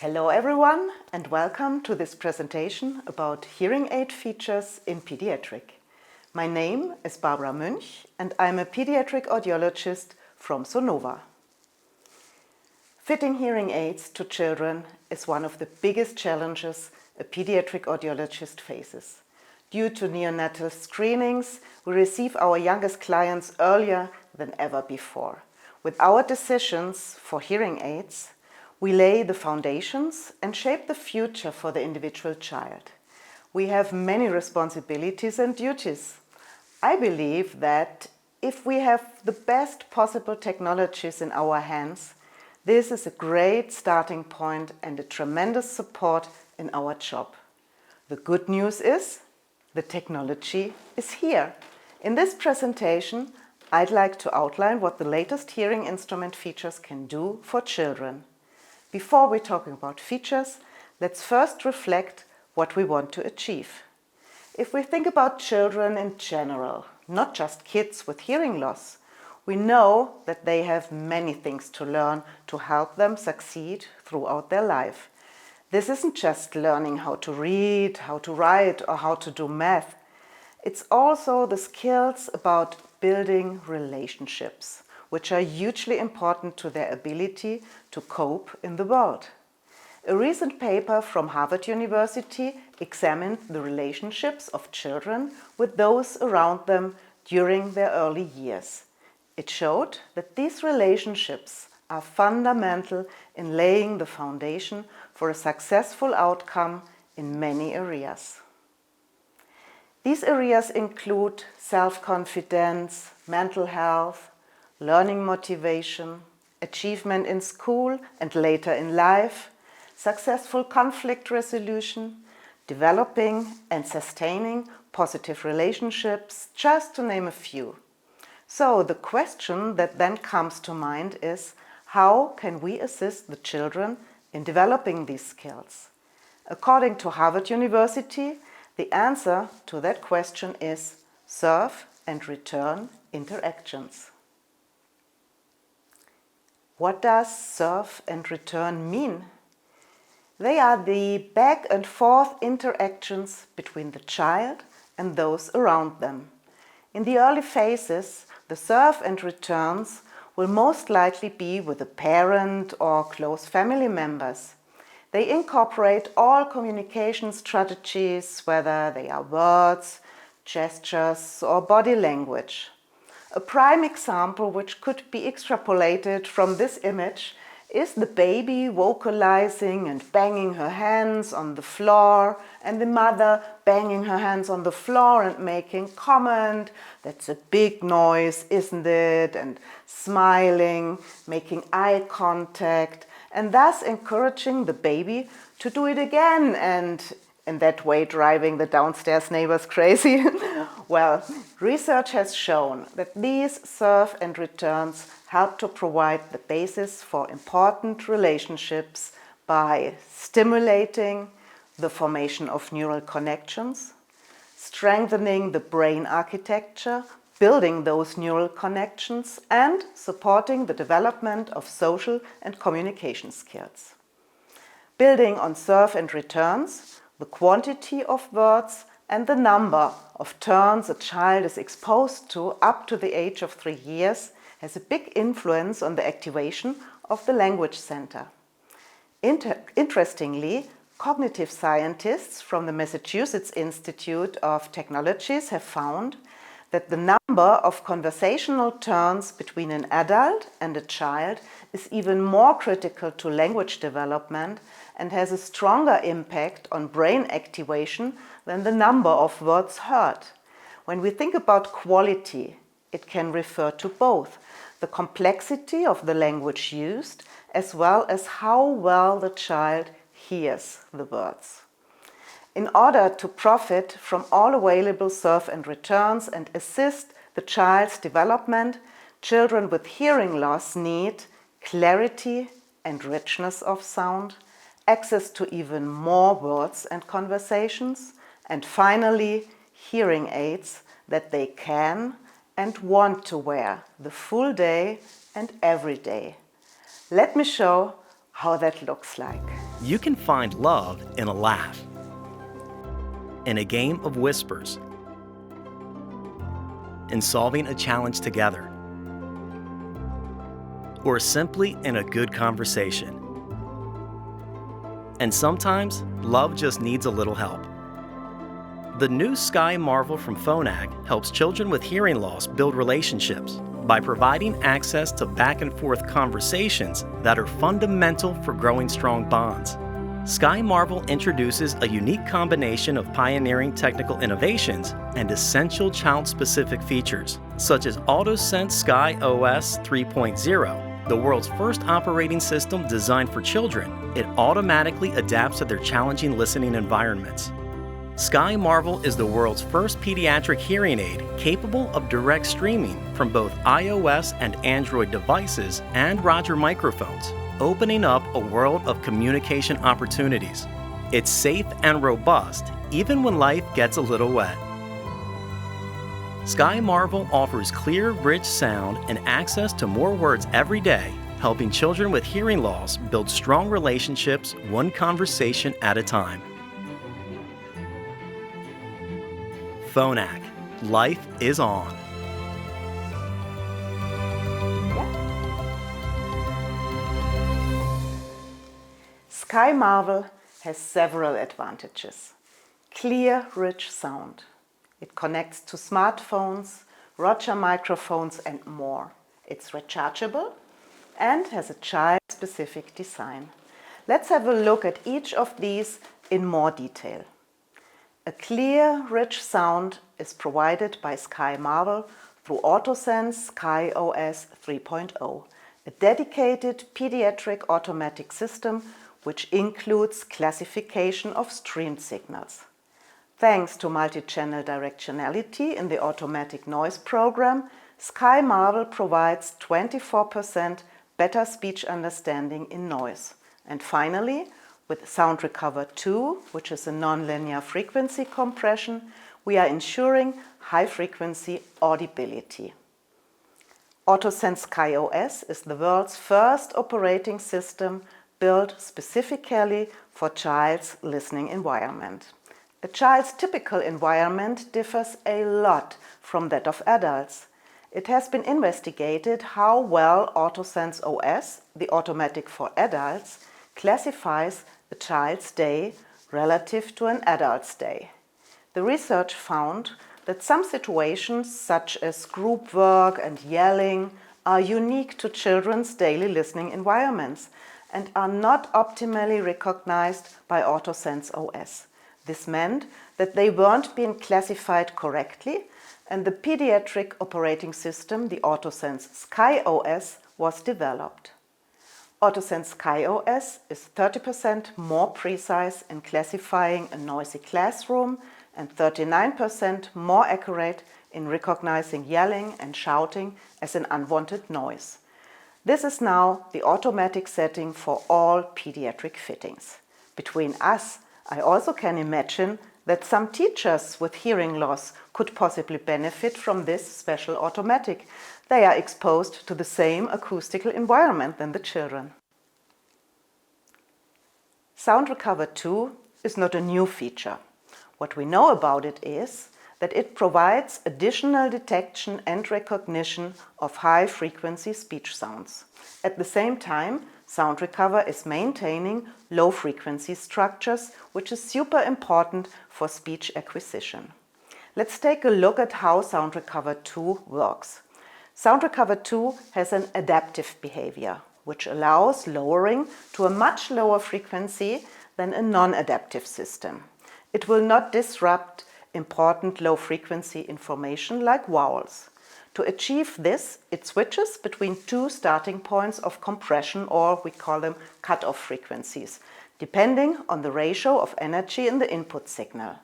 Hello everyone and welcome to this presentation about hearing aid features in pediatric. My name is Barbara Münch and I'm a pediatric audiologist from Sonova. Fitting hearing aids to children is one of the biggest challenges a pediatric audiologist faces. Due to neonatal screenings, we receive our youngest clients earlier than ever before. With our decisions for hearing aids, we lay the foundations and shape the future for the individual child. We have many responsibilities and duties. I believe that if we have the best possible technologies in our hands, this is a great starting point and a tremendous support in our job. The good news is the technology is here. In this presentation, I'd like to outline what the latest hearing instrument features can do for children. Before we're talking about features, let's first reflect what we want to achieve. If we think about children in general, not just kids with hearing loss, we know that they have many things to learn to help them succeed throughout their life. This isn't just learning how to read, how to write, or how to do math. It's also the skills about building relationships, which are hugely important to their ability to cope in the world. A recent paper from Harvard University examined the relationships of children with those around them during their early years. It showed that these relationships are fundamental in laying the foundation for a successful outcome in many areas. These areas include self-confidence, mental health, learning motivation, achievement in school and later in life, successful conflict resolution, developing and sustaining positive relationships, just to name a few. So the question that then comes to mind is, how can we assist the children in developing these skills? According to Harvard University, the answer to that question is serve and return interactions. What does serve and return mean? They are the back and forth interactions between the child and those around them. In the early phases, the serve and returns will most likely be with a parent or close family members. They incorporate all communication strategies, whether they are words, gestures, or body language. A prime example which could be extrapolated from this image is the baby vocalizing and banging her hands on the floor and the mother banging her hands on the floor and making comment, "That's a big noise, isn't it?" and smiling, making eye contact, and thus encouraging the baby to do it again and in that way driving the downstairs neighbors crazy. Well, research has shown that these serve and returns help to provide the basis for important relationships by stimulating the formation of neural connections, strengthening the brain architecture, building those neural connections, and supporting the development of social and communication skills. Building on serve and returns, the quantity of words and the number of turns a child is exposed to up to the age of 3 years has a big influence on the activation of the language center. Interestingly, cognitive scientists from the Massachusetts Institute of Technologies have found that the number of conversational turns between an adult and a child is even more critical to language development and has a stronger impact on brain activation than the number of words heard. When we think about quality, it can refer to both the complexity of the language used as well as how well the child hears the words. In order to profit from all available serve and returns and assist the child's development, children with hearing loss need clarity and richness of sound, access to even more words and conversations, and finally, hearing aids that they can and want to wear the full day and every day. Let me show how that looks like. You can find love in a laugh, in a game of whispers, in solving a challenge together, or simply in a good conversation. And sometimes, love just needs a little help. The new Sky Marvel from Phonak helps children with hearing loss build relationships by providing access to back-and-forth conversations that are fundamental for growing strong bonds. Sky Marvel introduces a unique combination of pioneering technical innovations and essential child-specific features, such as AutoSense Sky OS 3.0, the world's first operating system designed for children. It automatically adapts to their challenging listening environments. Sky Marvel is the world's first pediatric hearing aid capable of direct streaming from both iOS and Android devices and Roger microphones, opening up a world of communication opportunities. It's safe and robust, even when life gets a little wet. Sky Marvel offers clear, rich sound and access to more words every day, helping children with hearing loss build strong relationships one conversation at a time. Phonak. Life is on. Sky Marvel has several advantages. Clear, rich sound. It connects to smartphones, Roger microphones and more. It's rechargeable and has a child-specific design. Let's have a look at each of these in more detail. A clear, rich sound is provided by Sky Marvel through AutoSense Sky OS 3.0, a dedicated pediatric automatic system which includes classification of streamed signals. Thanks to multi-channel directionality in the automatic noise program, Sky Marvel provides 24% better speech understanding in noise. And finally, with Sound Recover 2, which is a nonlinear frequency compression, we are ensuring high-frequency audibility. AutoSense Sky OS is the world's first operating system built specifically for child's listening environment. A child's typical environment differs a lot from that of adults. It has been investigated how well AutoSense OS, the automatic for adults, classifies a child's day relative to an adult's day. The research found that some situations, such as group work and yelling, are unique to children's daily listening environments and are not optimally recognized by AutoSense OS. This meant that they weren't being classified correctly, and the pediatric operating system, the AutoSense Sky OS, was developed. AutoSense Sky OS is 30% more precise in classifying a noisy classroom and 39% more accurate in recognizing yelling and shouting as an unwanted noise. This is now the automatic setting for all pediatric fittings. Between us, I also can imagine that some teachers with hearing loss could possibly benefit from this special automatic. They are exposed to the same acoustical environment than the children. Sound Recover 2 is not a new feature. What we know about it is that it provides additional detection and recognition of high-frequency speech sounds. At the same time, Sound Recover is maintaining low-frequency structures, which is super important for speech acquisition. Let's take a look at how Sound Recover 2 works. Sound Recover 2 has an adaptive behavior, which allows lowering to a much lower frequency than a non-adaptive system. It will not disrupt important low-frequency information like vowels. To achieve this, it switches between two starting points of compression, or we call them cutoff frequencies, depending on the ratio of energy in the input signal.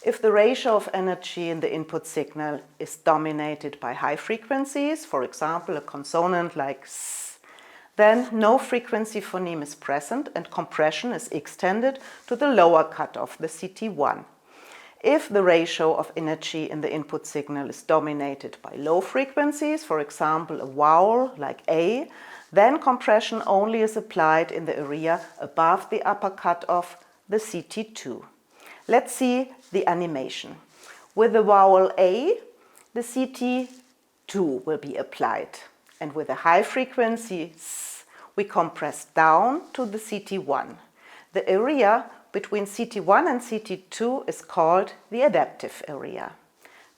If the ratio of energy in the input signal is dominated by high frequencies, for example, a consonant like S, then no frequency phoneme is present and compression is extended to the lower cutoff, the CT1. If the ratio of energy in the input signal is dominated by low frequencies, for example, a vowel like A, Then compression only is applied in the area above the upper cutoff, the CT2. Let's see the animation. With the vowel A, the CT2 will be applied. And with a high frequency S, we compress down to the CT1. The area between CT1 and CT2 is called the adaptive area.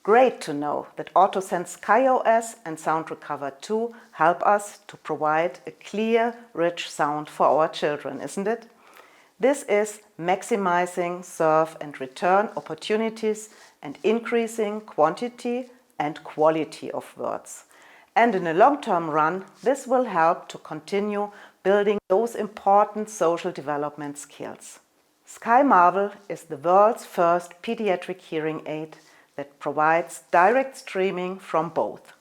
Great to know that AutoSense SkyOS and Sound Recover 2 help us to provide a clear, rich sound for our children, isn't it? This is maximizing serve and return opportunities and increasing quantity and quality of words. And in the long-term run, this will help to continue building those important social development skills. Sky Marvel is the world's first pediatric hearing aid that provides direct streaming from both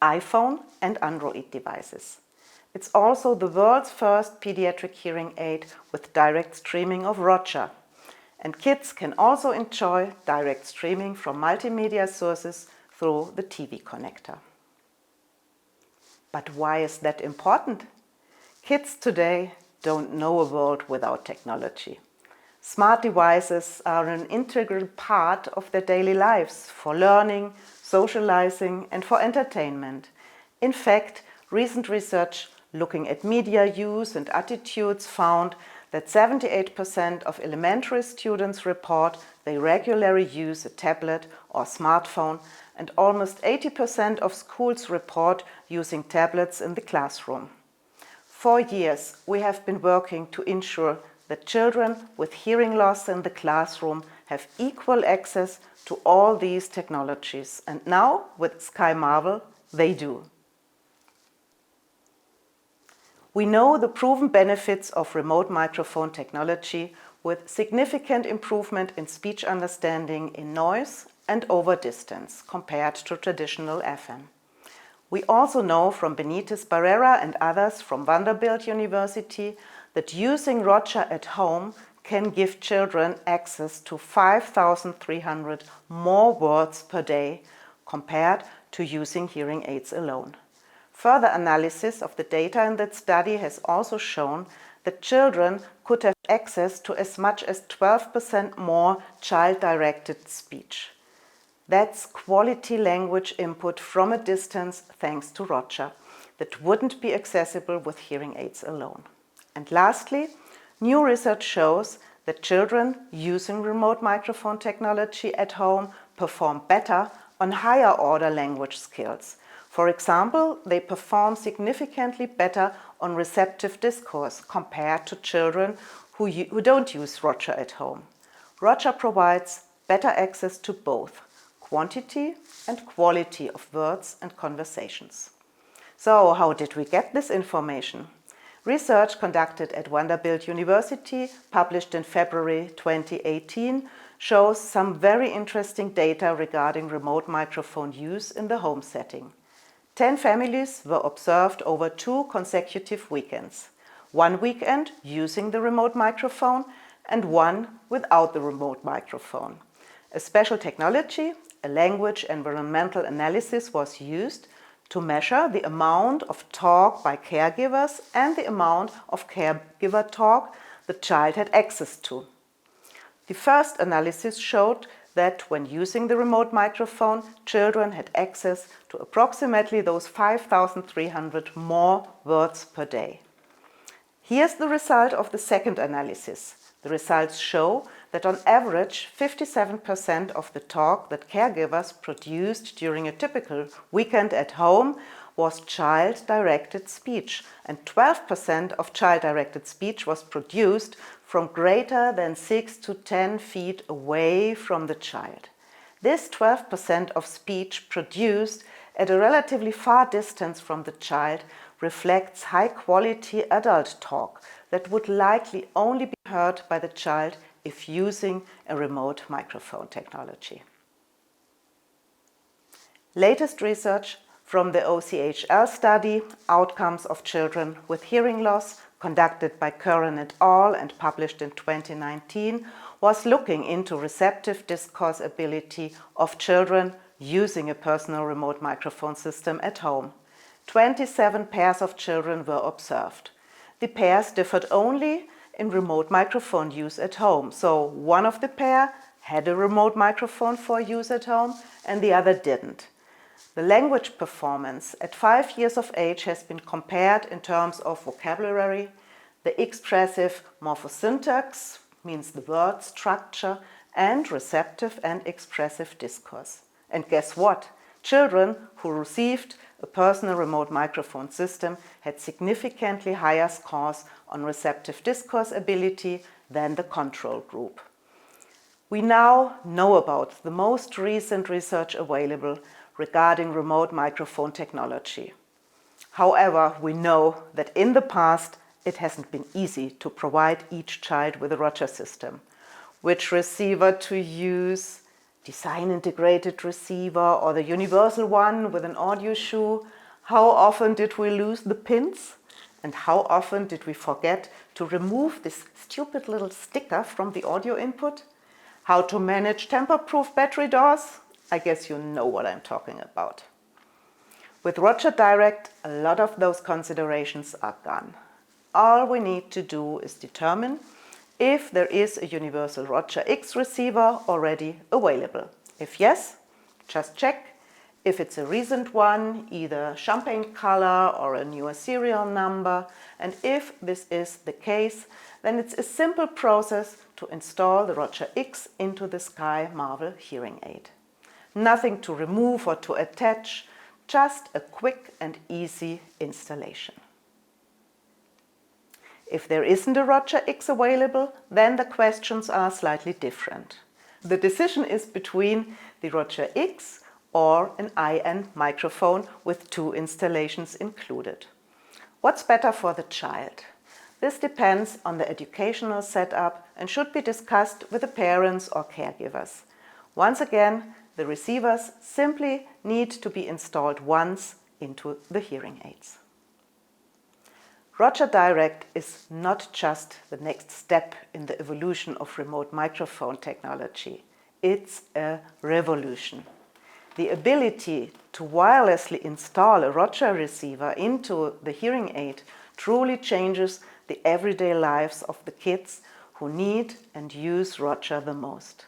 iPhone and Android devices. It's also the world's first pediatric hearing aid with direct streaming of Roger. And kids can also enjoy direct streaming from multimedia sources through the TV connector. But why is that important? Kids today don't know a world without technology. Smart devices are an integral part of their daily lives for learning, socializing, and for entertainment. In fact, recent research looking at media use and attitudes found that 78% of elementary students report they regularly use a tablet or smartphone, and almost 80% of schools report using tablets in the classroom. For years, we have been working to ensure that children with hearing loss in the classroom have equal access to all these technologies, and now, with Sky Marvel, they do. We know the proven benefits of remote microphone technology with significant improvement in speech understanding in noise and over distance compared to traditional FM. We also know from Benitez Barrera and others from Vanderbilt University that using Roger at home can give children access to 5,300 more words per day compared to using hearing aids alone. Further analysis of the data in that study has also shown that children could have access to as much as 12% more child-directed speech. That's quality language input from a distance thanks to Roger that wouldn't be accessible with hearing aids alone. And lastly, new research shows that children using remote microphone technology at home perform better on higher order language skills. For example, they perform significantly better on receptive discourse compared to children who don't use Roger at home. Roger provides better access to both quantity and quality of words and conversations. So, how did we get this information? Research conducted at Vanderbilt University, published in February 2018, shows some very interesting data regarding remote microphone use in the home setting. 10 families were observed over 2 consecutive weekends. 1 weekend using the remote microphone and 1 without the remote microphone. A special technology, a language environmental analysis, was used to measure the amount of talk by caregivers and the amount of caregiver talk the child had access to. The first analysis showed that when using the remote microphone, children had access to approximately those 5,300 more words per day. Here's the result of the second analysis. The results show that on average 57% of the talk that caregivers produced during a typical weekend at home was child-directed speech, and 12% of child-directed speech was produced from greater than 6 to 10 feet away from the child. This 12% of speech produced at a relatively far distance from the child reflects high-quality adult talk that would likely only be heard by the child if using a remote microphone technology. Latest research from the OCHL study, Outcomes of Children with Hearing Loss, conducted by Curran et al. And published in 2019, was looking into receptive discourse ability of children using a personal remote microphone system at home. 27 pairs of children were observed. The pairs differed only in remote microphone use at home. So one of the pair had a remote microphone for use at home and the other didn't. The language performance at 5 years of age has been compared in terms of vocabulary, the expressive morphosyntax, means the word structure, and receptive and expressive discourse. And guess what? Children who received a personal remote microphone system had significantly higher scores on receptive discourse ability than the control group. We now know about the most recent research available regarding remote microphone technology. However, we know that in the past it hasn't been easy to provide each child with a Roger system. Which receiver to use, design-integrated receiver or the universal one with an audio shoe? How often did we lose the pins? And how often did we forget to remove this stupid little sticker from the audio input? How to manage tamper-proof battery doors? I guess you know what I'm talking about. With Roger Direct, a lot of those considerations are gone. All we need to do is determine if there is a universal Roger X receiver already available. If yes, just check if it's a recent one, either champagne color or a newer serial number. And if this is the case, then it's a simple process to install the Roger X into the Sky Marvel hearing aid. Nothing to remove or to attach, just a quick and easy installation. If there isn't a Roger X available, then the questions are slightly different. The decision is between the Roger X or an IN microphone with 2 installations included. What's better for the child? This depends on the educational setup and should be discussed with the parents or caregivers. Once again, the receivers simply need to be installed once into the hearing aids. Roger Direct is not just the next step in the evolution of remote microphone technology. It's a revolution. The ability to wirelessly install a Roger receiver into the hearing aid truly changes the everyday lives of the kids who need and use Roger the most.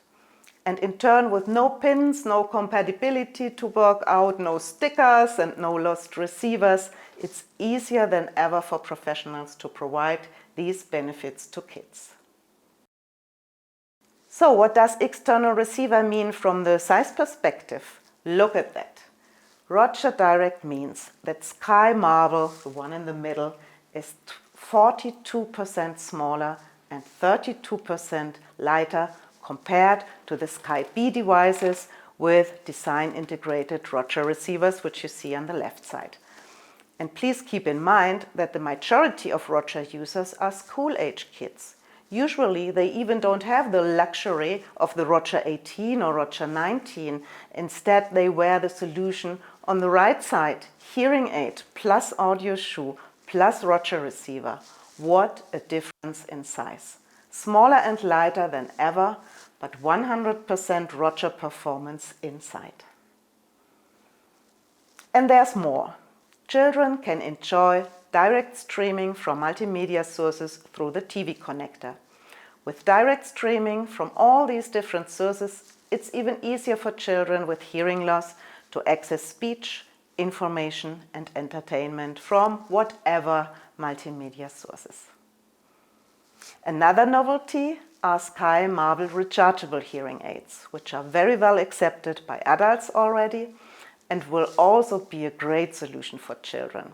And in turn, with no pins, no compatibility to work out, no stickers and no lost receivers, it's easier than ever for professionals to provide these benefits to kids. So what does external receiver mean from the size perspective? Look at that. Roger Direct means that Sky Marvel, the one in the middle, is 42% smaller and 32% lighter compared to the Sky B devices with design-integrated Roger receivers, which you see on the left side. And please keep in mind that the majority of Roger users are school-age kids. Usually they even don't have the luxury of the Roger 18 or Roger 19. Instead, they wear the solution on the right side, hearing aid plus audio shoe plus Roger receiver. What a difference in size. Smaller and lighter than ever, but 100% Roger performance inside. And there's more. Children can enjoy direct streaming from multimedia sources through the TV connector. With direct streaming from all these different sources, it's even easier for children with hearing loss to access speech, information and entertainment from whatever multimedia sources. Another novelty are Sky Marvel rechargeable hearing aids, which are very well accepted by adults already and will also be a great solution for children.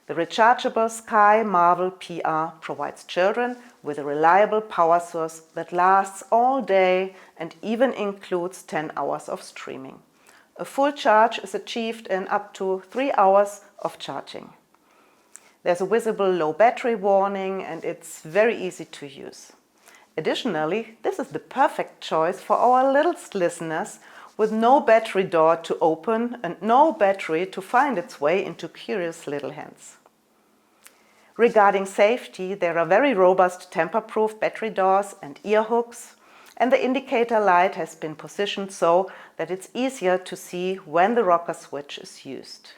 The rechargeable Sky Marvel PR provides children with a reliable power source that lasts all day and even includes 10 hours of streaming. A full charge is achieved in up to 3 hours of charging. There's a visible low battery warning and it's very easy to use. Additionally, this is the perfect choice for our littlest listeners with no battery door to open and no battery to find its way into curious little hands. Regarding safety, there are very robust tamper-proof battery doors and ear hooks, and the indicator light has been positioned so that it's easier to see when the rocker switch is used.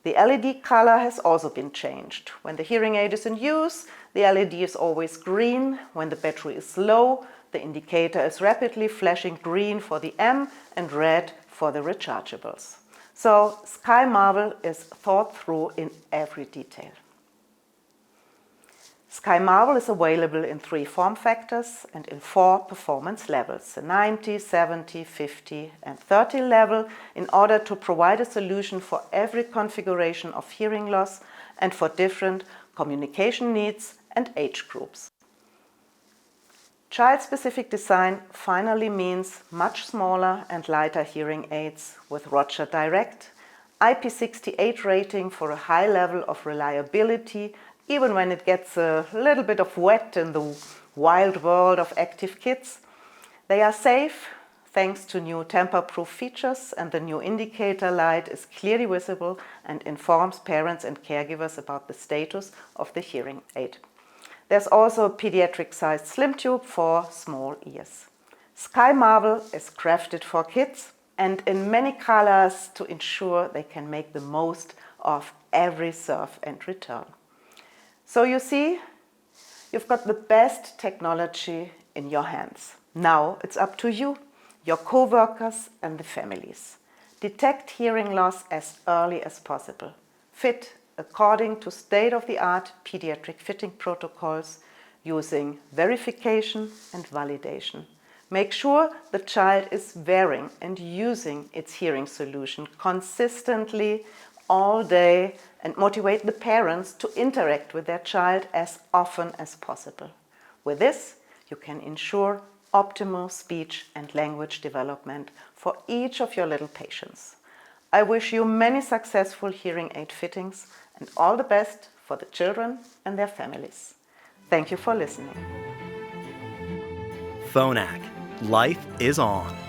The LED color has also been changed. When the hearing aid is in use, the LED is always green. When the battery is low, the indicator is rapidly flashing green for the M and red for the rechargeables. So Sky Marvel is thought through in every detail. Sky Marvel is available in 3 form factors and in 4 performance levels, the 90, 70, 50 and 30 level, in order to provide a solution for every configuration of hearing loss and for different communication needs and age groups. Child-specific design finally means much smaller and lighter hearing aids with Roger Direct, IP68 rating for a high level of reliability, even when it gets a little bit of wet in the wild world of active kids. They are safe thanks to new tamper-proof features, and the new indicator light is clearly visible and informs parents and caregivers about the status of the hearing aid. There's also a pediatric-sized slim tube for small ears. Sky Marvel is crafted for kids and in many colors to ensure they can make the most of every surf and return. So you see, you've got the best technology in your hands. Now it's up to you, your co-workers and the families. Detect hearing loss as early as possible. Fit according to state-of-the-art pediatric fitting protocols using verification and validation. Make sure the child is wearing and using its hearing solution consistently all day and motivate the parents to interact with their child as often as possible. With this, you can ensure optimal speech and language development for each of your little patients. I wish you many successful hearing aid fittings and all the best for the children and their families. Thank you for listening. Phonak. Life is on.